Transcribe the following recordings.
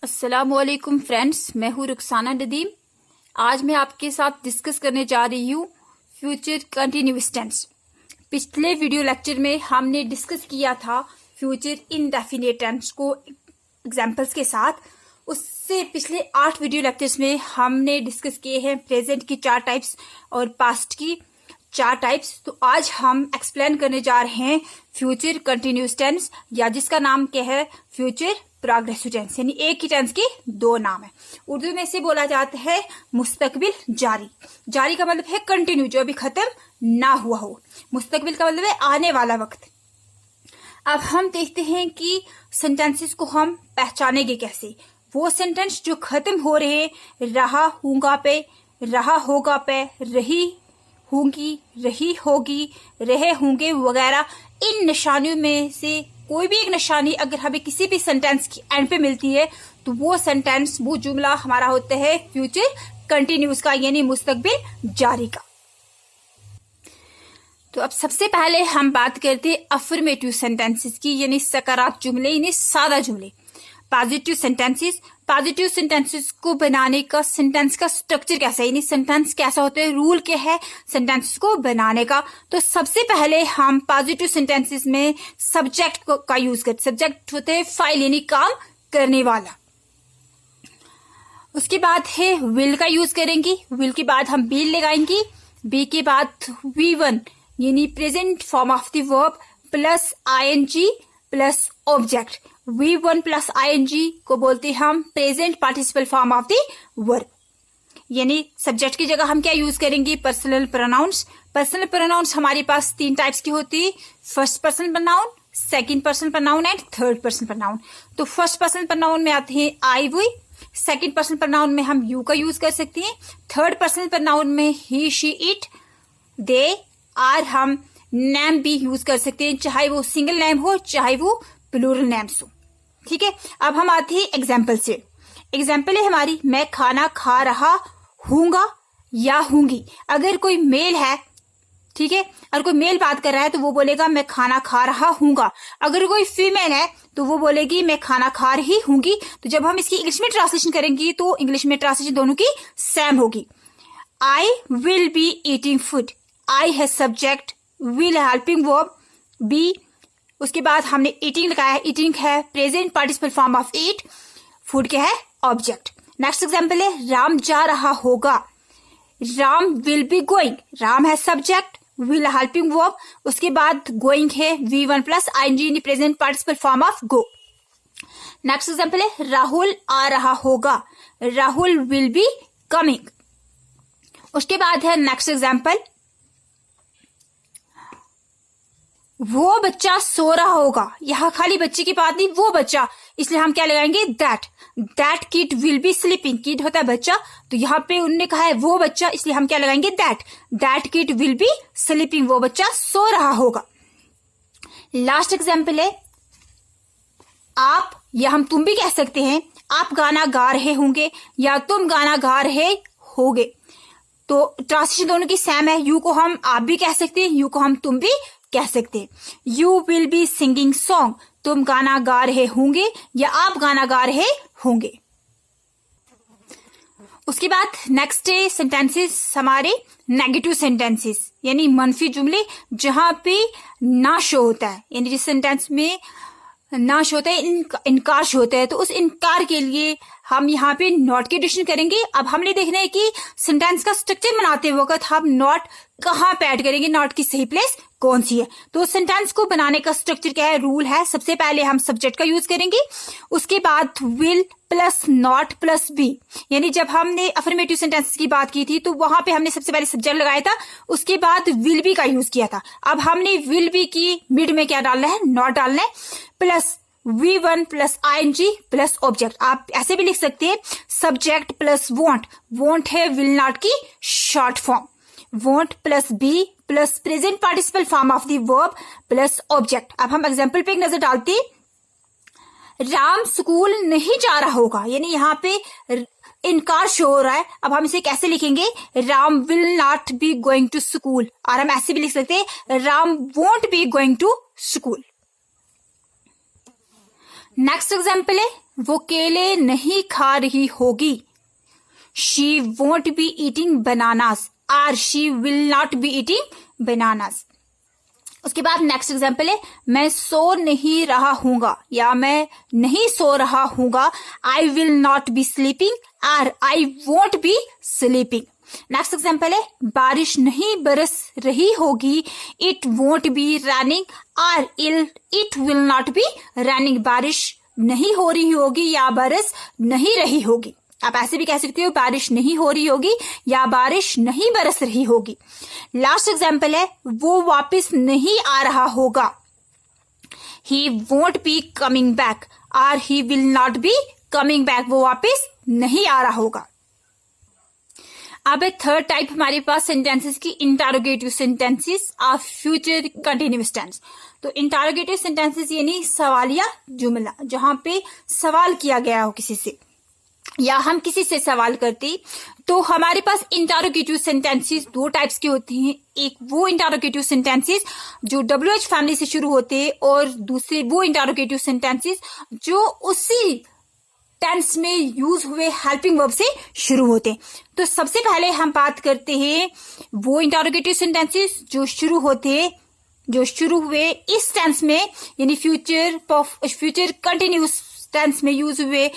अस्सलामुअलैकुम फ्रेंड्स, मैं हूँ रुखसाना नदीम। आज मैं आपके साथ डिस्कस करने जा रही हूँ फ्यूचर कंटिन्यूअस टेंस। पिछले वीडियो लेक्चर में हमने डिस्कस किया था फ्यूचर इंडेफिनिट टेंस को एग्जांपल्स के साथ। उससे पिछले 8 वीडियो लेक्चर्स में हमने डिस्कस किए हैं प्रेजेंट की 4 टाइप्स और पास्ट की 4 टाइप्स। तो आज हम एक्सप्लेन करने जा रहे हैं फ्यूचर कंटिन्यूअस टेंस, या जिसका नाम क्या है फ्यूचर प्रोग्रेसिव टेंस, यानी एक ही टेंस के 2 नाम है। उर्दू में इसे बोला जाता है मुस्तकबिल जारी। जारी का मतलब है कंटिन्यू, जो अभी खत्म ना हुआ हो। मुस्तकबिल का मतलब है आने वाला वक्त। अब हम देखते हैं कि सेंटेंसेस को हम पहचानेंगे कैसे। वो सेंटेंस जो खत्म हो रहे, रहा हूंगा पे, रहा होगा पे, रही होंगी, रही होगी, रहे होंगे वगैरह, इन निशानियों में से कोई भी एक निशानी अगर हमें किसी भी सेंटेंस की एंड पे मिलती है तो वो सेंटेंस, वो जुमला हमारा होता है फ्यूचर कंटिन्यूअस का, यानी मुस्तकबिल जारी का। तो अब सबसे पहले हम बात करते हैं अफर्मेटिव सेंटेंसेस की, यानी सकारात्मक जुमले, यानी सादा जुमले। पॉजिटिव सेंटेंसेस, पॉजिटिव सेंटेंसेस को बनाने का सेंटेंस का स्ट्रक्चर कैसा है, यानी सेंटेंस कैसा होता है, रूल क्या है सेंटेंस को बनाने का। तो सबसे पहले हम पॉजिटिव सेंटेंसेस में सब्जेक्ट का यूज करते। सब्जेक्ट होते हैं फाइल, यानी काम करने वाला। उसके बाद है विल का यूज करेंगे। विल के बाद हम बी लगाएंगे। बी के बाद V1 यानी present form of the verb plus ING plus object. V1 plus ING को बोलते हैं हम present participle form of the verb. यानी सब्जेक्ट की जगह हम क्या यूज करेंगे, पर्सनल प्रोनाउंस। पर्सनल प्रोनाउंस हमारे पास 3 टाइप्स की होती है, first person pronoun, second person pronoun and third person pronoun. तो फर्स्ट पर्सन प्रोनाउन में आते हैं आई वी, सेकंड पर्सन प्रोनाउन में हम यू का यूज कर सकते हैं, थर्ड पर्सन प्रोनाउन में ही शी इट दे आर हम नेम भी यूज कर सकते हैं, चाहे वो सिंगल नेम हो चाहे वो प्लूरल नेम्स हो। ठीक है, अब हम आते हैं एग्जाम्पल से। एग्जाम्पल है हमारी, मैं खाना खा रहा हूंगा या हूंगी। अगर कोई मेल है, ठीक है, अगर कोई मेल बात कर रहा है तो वो बोलेगा मैं खाना खा रहा हूंगा। अगर कोई फीमेल है तो वो बोलेगी मैं खाना खा रही हूंगी। तो जब हम इसकी इंग्लिश में ट्रांसलेशन करेंगे तो इंग्लिश में ट्रांसलेशन दोनों की सेम होगी। I will be eating food, I है subject, will helping verb, be उसके बाद हमने ईटिंग लगाया है, ईटिंग है present participle form of eat, food क्या है ऑब्जेक्ट। नेक्स्ट एग्जांपल है राम जा रहा होगा, Ram will be going, Ram है सब्जेक्ट, विल हेल्पिंग वर्ब, उसके बाद गोइंग है V1 plus ING present participle form of go. Next example है राहुल आ रहा होगा, राहुल विल बी कमिंग। उसके बाद है नेक्स्ट एग्जांपल, वो बच्चा सो रहा होगा। यहां खाली बच्चे की बात नहीं, वो बच्चा, इसलिए हम क्या लगाएंगे that kid will be sleeping. Kid होता है बच्चा, तो यहाँ पे उन्होंने कहा है वो बच्चा, इसलिए हम क्या लगाएंगे that kid will be sleeping, वो बच्चा सो रहा होगा। लास्ट एग्जाम्पल है आप, या हम तुम भी कह सकते हैं, आप गाना गा रहे होंगे या तुम गाना गा रहे होगे। तो ट्रांसलेशन दोनों की सेम है, यू को हम आप भी कह सकते हैं, यू को हम तुम भी कह सकते हैं। You will be singing song, तुम गाना गा रहे होंगे या आप गाना गा रहे होंगे। उसके बाद नेक्स्ट सेंटेंसेस हमारे नेगेटिव सेंटेंसेस, यानी मनफी जुमले जहां पे ना शो होता है, यानी जिस सेंटेंस में ना शो होता है, इनकार शो होता है, तो उस इनकार के लिए हम यहाँ पे नॉट की एडिशन करेंगे। अब हमने देखना है कि सेंटेंस का स्ट्रक्चर बनाते वक्त हम नॉट कहाँ पे ऐड करेंगे, नॉट की सही प्लेस कौन सी है। तो सेंटेंस को बनाने का स्ट्रक्चर क्या है, रूल है, सबसे पहले हम सब्जेक्ट का यूज करेंगे, उसके बाद will plus not plus be. यानी जब हमने अफर्मेटिव सेंटेंसेस की बात की थी तो वहां पे हमने सबसे पहले सब्जेक्ट लगाया था, उसके बाद विल बी का यूज किया था। अब हमने विल बी की मिड में क्या डालना है, नॉट डालना है, plus V1 plus ING plus object. आप ऐसे भी लिख सकते हैं सब्जेक्ट प्लस वॉन्ट, वॉन्ट है विल नॉट की short form, won't plus be plus present participle form of the verb plus object. अब हम एग्जाम्पल पे एक नजर डालते हैं, राम स्कूल नहीं जा रहा होगा, यानी यहाँ पे इनकार शो हो रहा है। अब हम इसे कैसे लिखेंगे, Ram will not be going to school, और हम ऐसे भी लिख सकते हैं Ram won't be going to school. Next example है वो केले नहीं खा रही होगी। She won't be eating bananas or she will not be eating bananas. उसके बाद नेक्स्ट एग्जाम्पल है, मैं सो नहीं रहा हूँगा या मैं नहीं सो रहा हूँगा। I will not be sleeping or I won't be sleeping. Next example है, बारिश नहीं बरस रही होगी। It won't be raining or it will not be raining. बारिश नहीं हो रही होगी या बरस नहीं रही होगी। आप ऐसे भी कह सकते हो बारिश नहीं हो रही होगी या बारिश नहीं बरस रही होगी। लास्ट एग्जाम्पल है, वो वापस नहीं आ रहा होगा। He won't be coming back or he will not be coming back. वो वापस नहीं आ रहा होगा। अब थर्ड टाइप हमारे पास सेंटेंसेस की interrogative sentences of future continuous tense. तो इंटरोगेटिव सेंटेंसेस यानी सवालिया जुमला, जहां पे सवाल किया गया हो किसी से या हम किसी से सवाल करते, तो हमारे पास इंटरोगेटिव सेंटेंसेस दो टाइप्स के होते हैं। एक वो इंटरोगेटिव सेंटेंसेस जो WH फैमिली से शुरू होते हैं और दूसरे वो इंटरोगेटिव सेंटेंसेस जो उसी टेंस में यूज हुए हेल्पिंग वर्ब से शुरू होते हैं। तो सबसे पहले हम बात करते हैं वो इंटरोगेटिव सेंटेंसेस जो शुरू हुए इस टेंस में यानी फ्यूचर कंटिन्यूअस टेंस में यूज हुए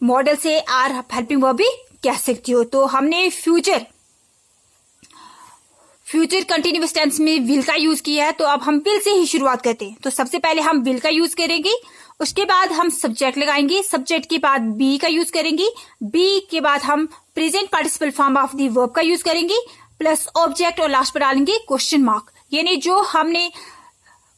मॉडल से आर हेल्पिंग वर्ब भी कह सकती हो। तो हमने फ्यूचर कंटिन्यूअस टेंस में विल का यूज किया है, तो अब हम विल से ही शुरुआत करते हैं। तो सबसे पहले हम विल का यूज करेंगे, उसके बाद हम सब्जेक्ट लगाएंगे, सब्जेक्ट के बाद बी का यूज करेंगे, बी के बाद हम present participle form of the verb का यूज करेंगे प्लस ऑब्जेक्ट और लास्ट पर डालेंगे क्वेश्चन मार्क। यानी जो हमने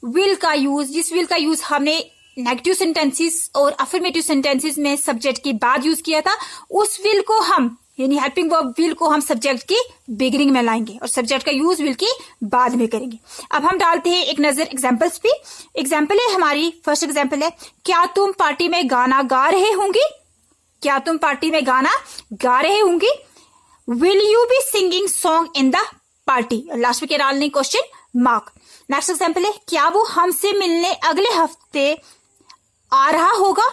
जिस विल का यूज हमने नेगेटिव सेंटेंसेस और अफर्मेटिव सेंटेंसेस में सब्जेक्ट के बाद यूज किया था, उस विल को हम यानी हेल्पिंग वर्ब विल को हम सब्जेक्ट की बिगिनिंग में लाएंगे और सब्जेक्ट का यूज विल के बाद में करेंगे। अब हम डालते हैं एक नजर एग्जांपल्स पे। एग्जांपल है हमारी फर्स्ट एग्जांपल है, क्या तुम पार्टी में गाना गा रहे होंगे। क्या तुम पार्टी में गाना गा रहे होंगे। Will you be singing song in the party, last में क्या डालने क्वेश्चन मार्क। नेक्स्ट एग्जांपल है, क्या वो हमसे मिलने अगले हफ्ते आ रहा होगा।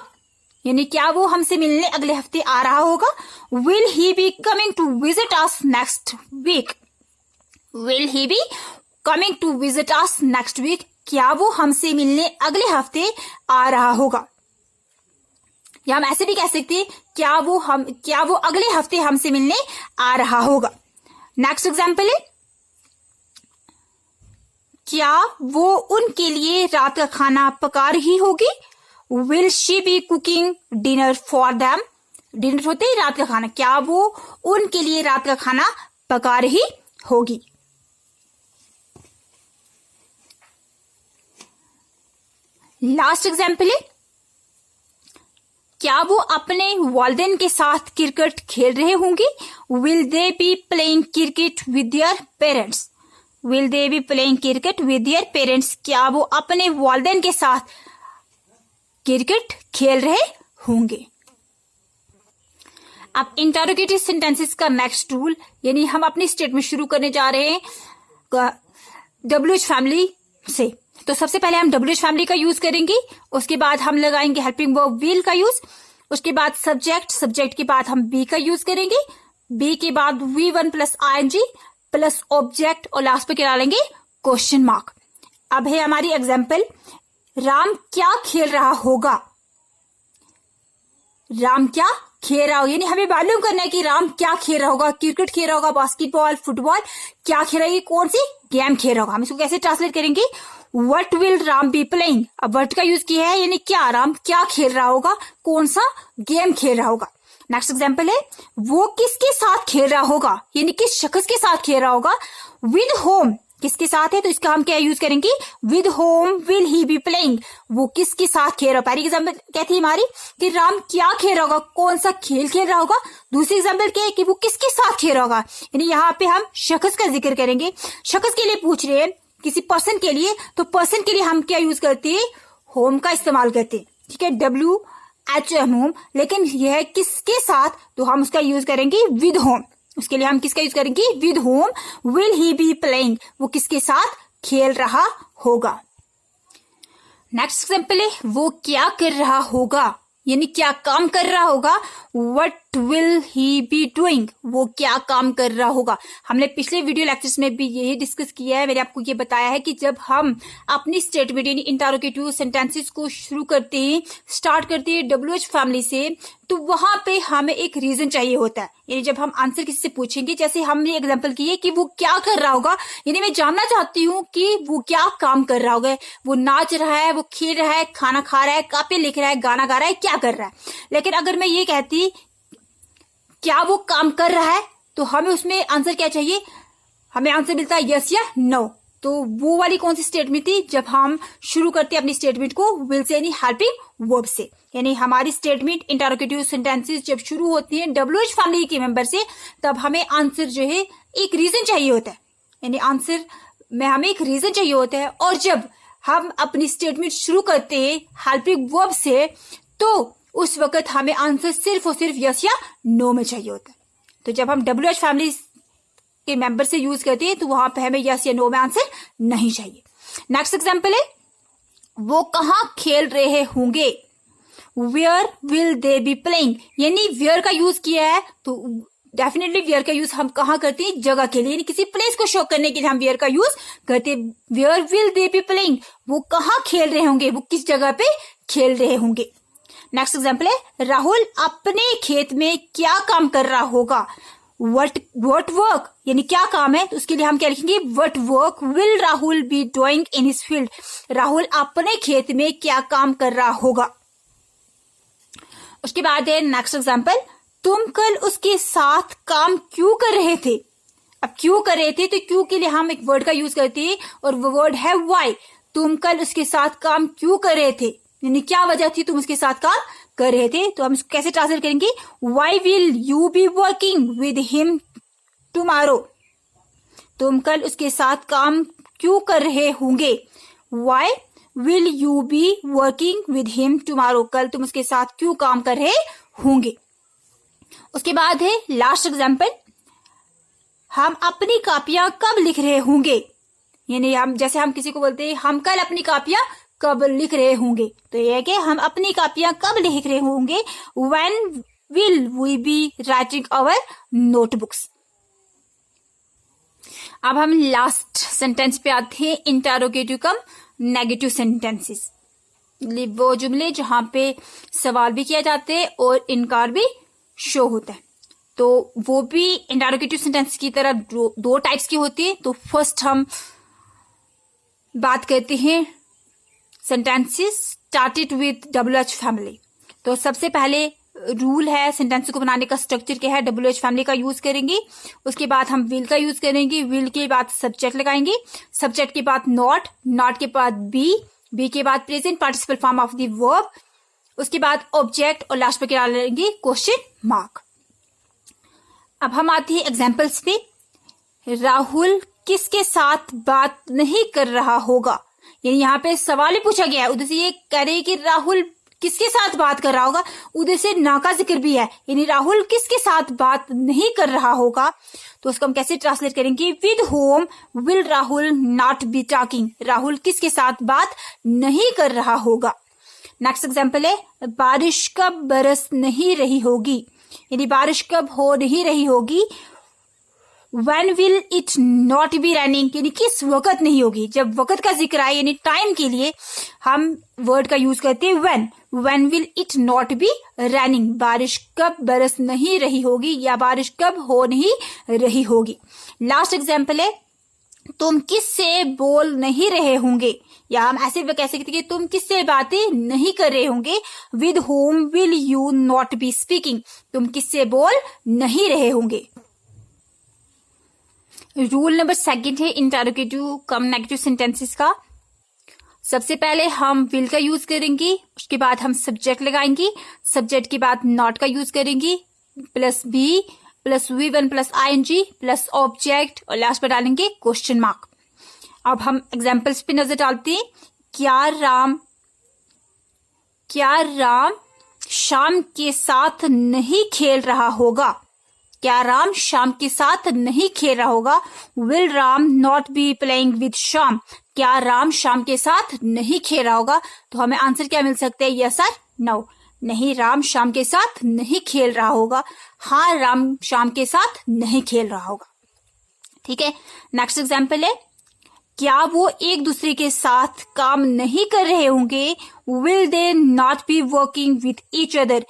यानी क्या वो हमसे मिलने अगले हफ्ते आ रहा होगा। Will he be coming to visit us next week. Will he be coming to visit us next week. क्या वो हमसे मिलने अगले हफ्ते आ रहा होगा। या हम ऐसे भी कह सकते हैं, क्या वो अगले हफ्ते हमसे मिलने आ रहा होगा। नेक्स्ट एग्जाम्पल है, क्या वो उनके लिए रात का खाना पका रही होगी। Will she be cooking dinner for them. Dinner होते ही रात का खाना, क्या वो उनके लिए रात का खाना पका रही होगी। लास्ट एग्जाम्पल है, क्या वो अपने वालिदैन के साथ क्रिकेट खेल रहे होंगे। Will they be playing cricket with their parents. Will they be playing cricket with their parents. क्या वो अपने वालिदैन के साथ क्रिकेट खेल रहे होंगे। अब इंटरोगेटिव सेंटेंसेस का नेक्स्ट रूल, यानी हम अपनी स्टेटमेंट शुरू करने जा रहे हैं WH फैमिली से। तो सबसे पहले हम WH फैमिली का यूज करेंगे, उसके बाद हम लगाएंगे हेल्पिंग वर्ब विल का यूज, उसके बाद सब्जेक्ट के बाद हम बी का यूज करेंगे, बी के बाद V1 plus ING plus object और लास्ट पे क्या डालेंगे क्वेश्चन मार्क। अब है हमारी एग्जाम्पल, राम क्या खेल रहा होगा। राम क्या खेल रहा होगा, यानी हमें मालूम करना है कि राम क्या खेल रहा होगा। क्रिकेट खेल रहा होगा, बास्केटबॉल, फुटबॉल, क्या खेल रहा है, कौन सी गेम खेल रहा होगा। हम इसको कैसे ट्रांसलेट करेंगे, what will Ram be playing. अब व्हाट का यूज किया है, यानी क्या राम क्या खेल रहा होगा, कौन सा गेम खेल रहा होगा। नेक्स्ट एग्जाम्पल है, वो किसके साथ खेल रहा होगा, यानी किस शख्स के साथ खेल रहा होगा। विद होम किसके साथ है, तो इसका हम क्या यूज करेंगे, with home will he B playing. वो किसके साथ खेल रहा होगा। पहली एग्जाम्पल क्या थी हमारी कि राम क्या खेल रहा होगा, कौन सा खेल खेल रहा होगा। दूसरी एग्जाम्पल क्या है कि वो किसके साथ खेल रहा होगा, यानी यहाँ पे हम शख्स का जिक्र करेंगे। शख्स के लिए पूछ रहे हैं, किसी पर्सन के लिए, तो पर्सन के लिए हम क्या यूज करते हैं, होम का इस्तेमाल करते हैं। ठीक है, WHOM होम, लेकिन यह किसके साथ, तो हम उसका यूज करेंगे विद होम। उसके लिए हम किसका यूज करेंगे, with home will he B playing. वो किसके साथ खेल रहा होगा। नेक्स्ट एग्जाम्पल है, वो क्या कर रहा होगा। यानी क्या काम कर रहा होगा, what will he be doing, वो क्या काम कर रहा होगा। हमने पिछले वीडियो लेक्चर्स में भी यही डिस्कस किया है। मैंने आपको ये बताया है कि जब हम अपनी स्टेटमेंट यानी इंटरोगेटिव सेंटेंसेस को शुरू करते हैं, स्टार्ट करते हैं WH फैमिली से, तो वहां पे हमें एक रीजन चाहिए होता है। यानी जब हम आंसर किसी से पूछेंगे, जैसे हमने एग्जांपल की है कि वो क्या कर रहा होगा, यानी मैं जानना चाहती हूँ कि वो क्या काम कर रहा होगा। वो नाच रहा है, वो खेल रहा है, खाना खा रहा है, कॉपी लिख रहा है, गाना गा रहा है, क्या कर रहा है। लेकिन अगर मैं ये कहती क्या वो काम कर रहा है, तो हमें उसमें आंसर क्या चाहिए, हमें आंसर मिलता है यस या नो। तो वो वाली कौन सी स्टेटमेंट थी, जब हम शुरू करते हैं अपनी स्टेटमेंट को विल से यानी हेल्पिंग वर्ब से। यानी हमारी स्टेटमेंट इंटरोगेटिव सेंटेंसेस जब शुरू होती हैं WH फैमिली के मेंबर से, तब हमें आंसर जो है एक रीजन चाहिए होता है। यानी आंसर में हमें एक रीजन चाहिए होता है। और जब हम अपनी स्टेटमेंट शुरू करते हैं हेल्पिंग वर्ब से, तो उस वक्त हमें आंसर सिर्फ और सिर्फ यस या नो में चाहिए होता है। तो जब हम WH फैमिली के मेंबर से यूज करते हैं, तो वहां पे हमें यस या नो में आंसर नहीं चाहिए। नेक्स्ट एग्जांपल है, वो कहाँ खेल रहे होंगे, where will they be playing. यानी वेयर का यूज किया है, तो डेफिनेटली वेयर का यूज हम कहाँ करते हैं, जगह के लिए, यानी किसी प्लेस को शो करने के लिए हम वेयर का यूज करते हैं। Where will they be playing, वो कहाँ खेल रहे होंगे, वो किस जगह पे खेल रहे होंगे। नेक्स्ट एग्जांपल है, राहुल अपने खेत में क्या काम कर रहा होगा, वट वर्क, यानी क्या काम है, तो उसके लिए हम क्या लिखेंगे, what work will Rahul be doing in his field. Rahul अपने खेत में क्या काम कर रहा होगा। उसके बाद है नेक्स्ट एग्जांपल, तुम कल उसके साथ काम क्यों कर रहे थे। अब क्यों कर रहे थे, तो क्यों के लिए हम एक वर्ड का यूज करते हैं, और वो वर्ड है वाई। तुम कल उसके साथ काम क्यों कर रहे थे, यानी क्या वजह थी तुम उसके साथ काम कर रहे थे। तो हम इसको कैसे ट्रांसलेट करेंगे, why will you be working with him tomorrow. तुम कल उसके साथ काम क्यों कर रहे होंगे, why will you be working with him tomorrow, कल तुम उसके साथ क्यों काम कर रहे होंगे। उसके बाद है लास्ट एग्जांपल, हम अपनी कापियां कब लिख रहे होंगे। यानी हम जैसे हम किसी को बोलते हैं हम कल अपनी कापियां कब लिख रहे होंगे, तो यह है कि हम अपनी कापियां कब लिख रहे होंगे, when will we be writing our notebooks. अब हम लास्ट सेंटेंस पे आते हैं, इंटरोगेटिव कम नेगेटिव सेंटेंसेस, वो जुमले जहां पे सवाल भी किया जाते हैं और इनकार भी शो होता है। तो वो भी इंटरोगेटिव सेंटेंस की तरह दो टाइप्स की होती है। तो फर्स्ट हम बात करते हैं sentences started with WH family. तो सबसे पहले रूल है सेंटेंस को बनाने का, स्ट्रक्चर क्या है, WH फैमिली का यूज करेंगे। उसके बाद हम विल का यूज करेंगे, विल के बाद सब्जेक्ट लगाएंगे, सब्जेक्ट के बाद नॉट, नॉट के बाद बी के बाद present participle form of the verb, उसके बाद ऑब्जेक्ट, और लास्ट पे क्या डालेंगे, क्वेश्चन मार्क। अब हम आते हैं एग्जाम्पल्स पे। राहुल किसके साथ बात नहीं कर रहा होगा, यानी यहाँ पे सवाल ही पूछा गया है, उधर से ये कह रहे हैं कि राहुल किसके साथ बात कर रहा होगा, उधर से ना का जिक्र भी है, यानी राहुल किसके साथ बात नहीं कर रहा होगा। तो उसको हम कैसे ट्रांसलेट करेंगे, with home will Rahul not be talking, Rahul किसके साथ बात नहीं कर रहा होगा। नेक्स्ट एग्जाम्पल है, बारिश कब बरस नहीं रही होगी, यानी बारिश कब हो नहीं रही होगी। When will it not be raining, यानी किस वक्त नहीं होगी। जब वक्त का जिक्र आए यानी टाइम के लिए हम वर्ड का यूज करते हैं when। When will it not be raining, बारिश कब बरस नहीं रही होगी या बारिश कब हो नहीं रही होगी। लास्ट एग्जाम्पल है, तुम किससे बोल नहीं रहे होंगे, या हम ऐसे भी कह सकते हैं कि तुम किससे बातें नहीं कर रहे होंगे। With home will you not be speaking, तुम किससे बोल नहीं रहे होंगे। रूल नंबर सेकंड है इंटरोगेटिव कम नेगेटिव सेंटेंसेस का। सबसे पहले हम विल का यूज करेंगे, उसके बाद हम सब्जेक्ट लगाएंगे, सब्जेक्ट के बाद नॉट का यूज करेंगे, plus be plus V1 plus ING plus object, और लास्ट पर डालेंगे क्वेश्चन मार्क। अब हम एग्जाम्पल्स पे नजर डालते हैं। क्या राम शाम के साथ नहीं खेल रहा होगा, क्या राम शाम के साथ नहीं खेल रहा होगा। Will Ram not be playing with शाम, क्या राम शाम के साथ नहीं खेल रहा होगा। तो हमें आंसर क्या मिल सकते हैं, यस और नो। नहीं, राम श्याम के साथ नहीं खेल रहा होगा। हाँ, राम श्याम के साथ नहीं खेल रहा होगा। ठीक है, नेक्स्ट एग्जाम्पल है, क्या वो एक दूसरे के साथ काम नहीं कर रहे होंगे? Will they not be working with each other?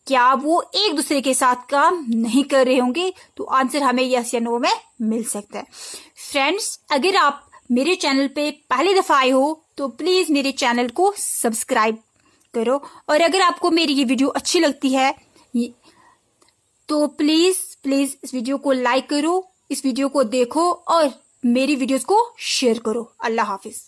क्या वो एक दूसरे के साथ काम नहीं कर रहे होंगे? तो आंसर हमें यस या नो में मिल सकता है। फ्रेंड्स, अगर आप मेरे चैनल पे पहली दफा आए हो तो प्लीज मेरे चैनल को सब्सक्राइब करो, और अगर आपको मेरी ये वीडियो अच्छी लगती है तो प्लीज इस वीडियो को लाइक करो, इस वीडियो को देखो और मेरी वीडियोस को शेयर करो। अल्लाह हाफिज।